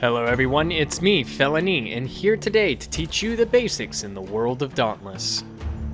Hello everyone, it's me, Felony, and here today to teach you the basics in the world of Dauntless.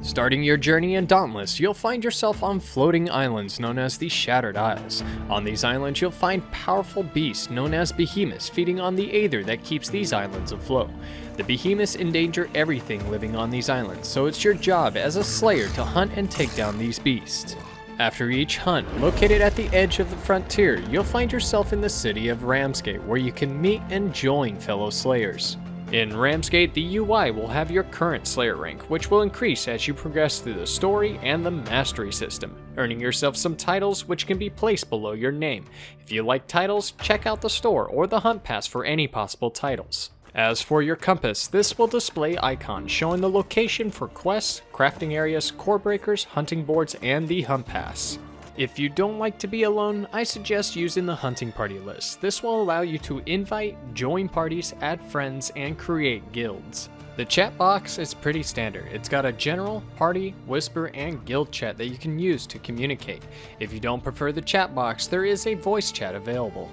Starting your journey in Dauntless, you'll find yourself on floating islands known as the Shattered Isles. On these islands, you'll find powerful beasts known as behemoths feeding on the aether that keeps these islands afloat. The behemoths endanger everything living on these islands, so it's your job as a slayer to hunt and take down these beasts. After each hunt, located at the edge of the frontier, you'll find yourself in the city of Ramsgate, where you can meet and join fellow slayers. In Ramsgate, the UI will have your current slayer rank, which will increase as you progress through the story and the mastery system, earning yourself some titles which can be placed below your name. If you like titles, check out the store or the hunt pass for any possible titles. As for your compass, this will display icons showing the location for quests, crafting areas, core breakers, hunting boards, and the hunt pass. If you don't like to be alone, I suggest using the hunting party list. This will allow you to invite, join parties, add friends, and create guilds. The chat box is pretty standard. It's got a general, party, whisper, and guild chat that you can use to communicate. If you don't prefer the chat box, there is a voice chat available.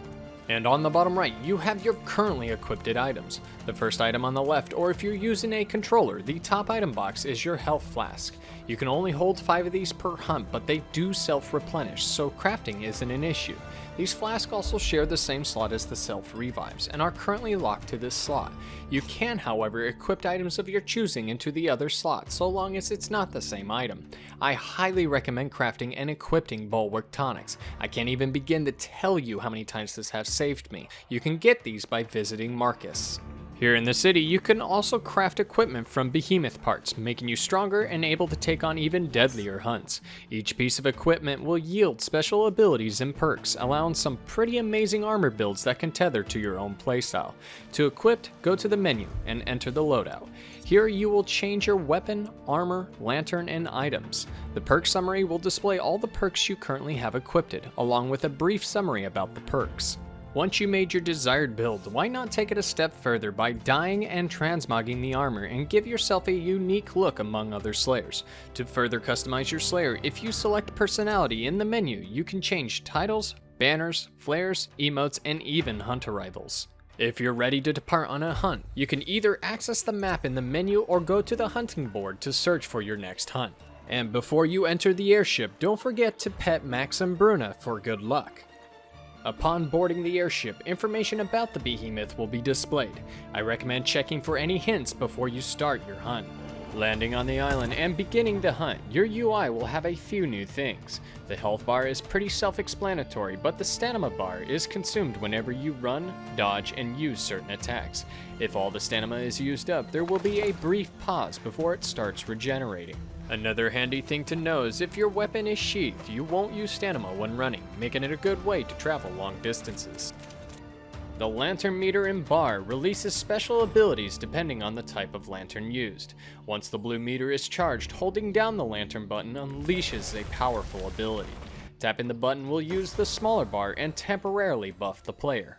And on the bottom right, you have your currently equipped items. The first item on the left, or if you're using a controller, the top item box is your health flask. You can only hold 5 of these per hunt, but they do self-replenish, so crafting isn't an issue. These flasks also share the same slot as the self-revives, and are currently locked to this slot. You can, however, equip items of your choosing into the other slot, so long as it's not the same item. I highly recommend crafting and equipping bulwark tonics. I can't even begin to tell you how many times this has saved me. You can get these by visiting Marcus. Here in the city, you can also craft equipment from behemoth parts, making you stronger and able to take on even deadlier hunts. Each piece of equipment will yield special abilities and perks, allowing some pretty amazing armor builds that can tether to your own playstyle. To equip, go to the menu and enter the loadout. Here you will change your weapon, armor, lantern, and items. The perk summary will display all the perks you currently have equipped, along with a brief summary about the perks. Once you made your desired build, why not take it a step further by dyeing and transmogging the armor and give yourself a unique look among other slayers. To further customize your slayer, if you select personality in the menu, you can change titles, banners, flares, emotes, and even hunt arrivals. If you're ready to depart on a hunt, you can either access the map in the menu or go to the hunting board to search for your next hunt. And before you enter the airship, don't forget to pet Max and Bruna for good luck. Upon boarding the airship, information about the behemoth will be displayed. I recommend checking for any hints before you start your hunt. Landing on the island and beginning the hunt, your UI will have a few new things. The health bar is pretty self-explanatory, but the stamina bar is consumed whenever you run, dodge, and use certain attacks. If all the stamina is used up, there will be a brief pause before it starts regenerating. Another handy thing to know is if your weapon is sheathed, you won't use stamina when running, making it a good way to travel long distances. The lantern meter and bar releases special abilities depending on the type of lantern used. Once the blue meter is charged, holding down the lantern button unleashes a powerful ability. Tapping the button will use the smaller bar and temporarily buff the player.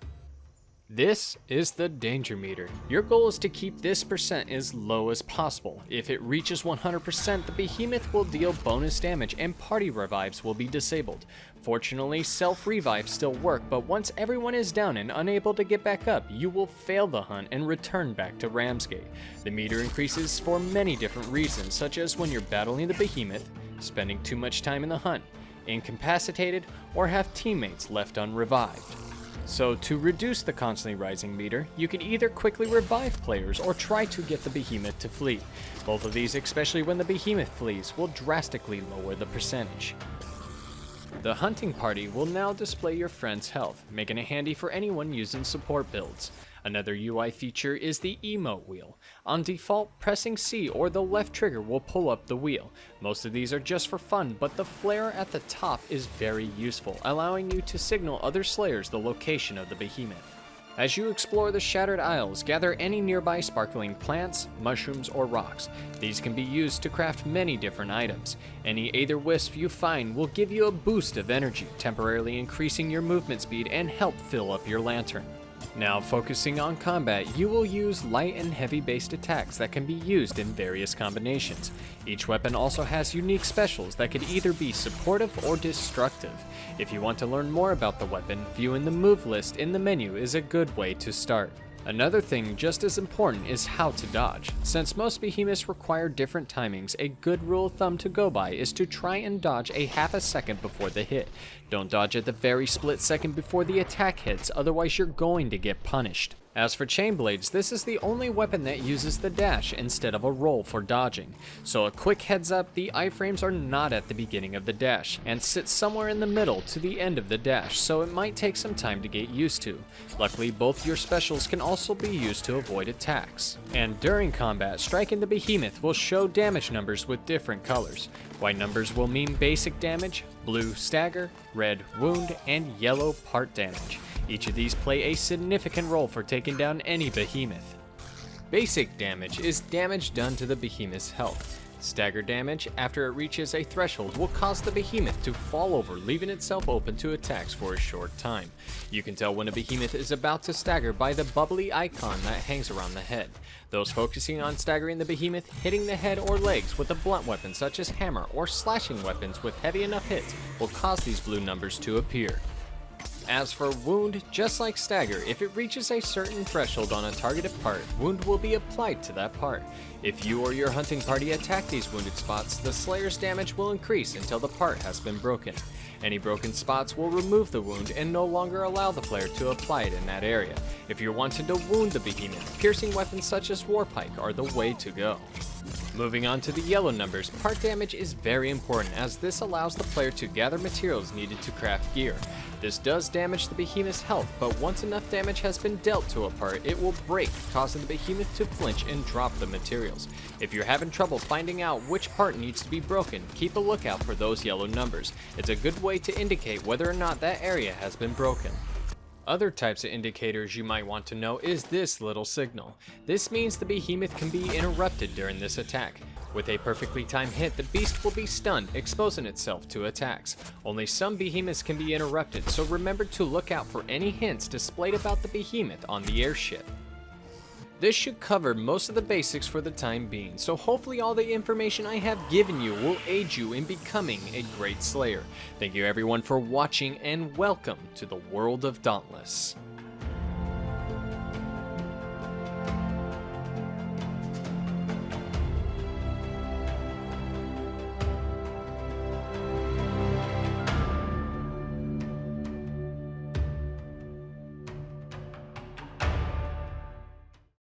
This is the danger meter. Your goal is to keep this percent as low as possible. If it reaches 100%, the behemoth will deal bonus damage and party revives will be disabled. Fortunately, self-revives still work, but once everyone is down and unable to get back up, you will fail the hunt and return back to Ramsgate. The meter increases for many different reasons, such as when you're battling the behemoth, spending too much time in the hunt, incapacitated, or have teammates left unrevived. So to reduce the constantly rising meter, you can either quickly revive players or try to get the behemoth to flee. Both of these, especially when the behemoth flees, will drastically lower the percentage. The hunting party will now display your friend's health, making it handy for anyone using support builds. Another UI feature is the Emo Wheel. On default, pressing C or the left trigger will pull up the wheel. Most of these are just for fun, but the flare at the top is very useful, allowing you to signal other slayers the location of the behemoth. As you explore the Shattered Isles, gather any nearby sparkling plants, mushrooms, or rocks. These can be used to craft many different items. Any aether wisp you find will give you a boost of energy, temporarily increasing your movement speed and help fill up your lantern. Now focusing on combat, you will use light and heavy based attacks that can be used in various combinations. Each weapon also has unique specials that could either be supportive or destructive. If you want to learn more about the weapon, viewing the move list in the menu is a good way to start. Another thing just as important is how to dodge. Since most behemoths require different timings, a good rule of thumb to go by is to try and dodge a half a second before the hit. Don't dodge at the very split second before the attack hits, otherwise you're going to get punished. As for chain blades, this is the only weapon that uses the dash instead of a roll for dodging. So a quick heads up, the iframes are not at the beginning of the dash, and sit somewhere in the middle to the end of the dash, so it might take some time to get used to. Luckily, both your specials can also be used to avoid attacks. And during combat, striking the behemoth will show damage numbers with different colors. White numbers will mean basic damage, blue stagger, red wound, and yellow part damage. Each of these play a significant role for taking down any behemoth. Basic damage is damage done to the behemoth's health. Stagger damage, after it reaches a threshold, will cause the behemoth to fall over, leaving itself open to attacks for a short time. You can tell when a behemoth is about to stagger by the bubbly icon that hangs around the head. Those focusing on staggering the behemoth, hitting the head or legs with a blunt weapon such as hammer, or slashing weapons with heavy enough hits will cause these blue numbers to appear. As for wound, just like stagger, if it reaches a certain threshold on a targeted part, wound will be applied to that part. If you or your hunting party attack these wounded spots, the Slayer's damage will increase until the part has been broken. Any broken spots will remove the wound and no longer allow the player to apply it in that area. If you're wanting to wound the behemoth, piercing weapons such as Warpike are the way to go. Moving on to the yellow numbers, part damage is very important as this allows the player to gather materials needed to craft gear. This does damage the behemoth's health, but once enough damage has been dealt to a part, it will break, causing the behemoth to flinch and drop the materials. If you're having trouble finding out which part needs to be broken, keep a lookout for those yellow numbers. It's a good way to indicate whether or not that area has been broken. Other types of indicators you might want to know is this little signal. This means the behemoth can be interrupted during this attack. With a perfectly timed hit, the beast will be stunned, exposing itself to attacks. Only some behemoths can be interrupted, so remember to look out for any hints displayed about the behemoth on the airship. This should cover most of the basics for the time being, so hopefully all the information I have given you will aid you in becoming a great slayer. Thank you everyone for watching, and welcome to the world of Dauntless.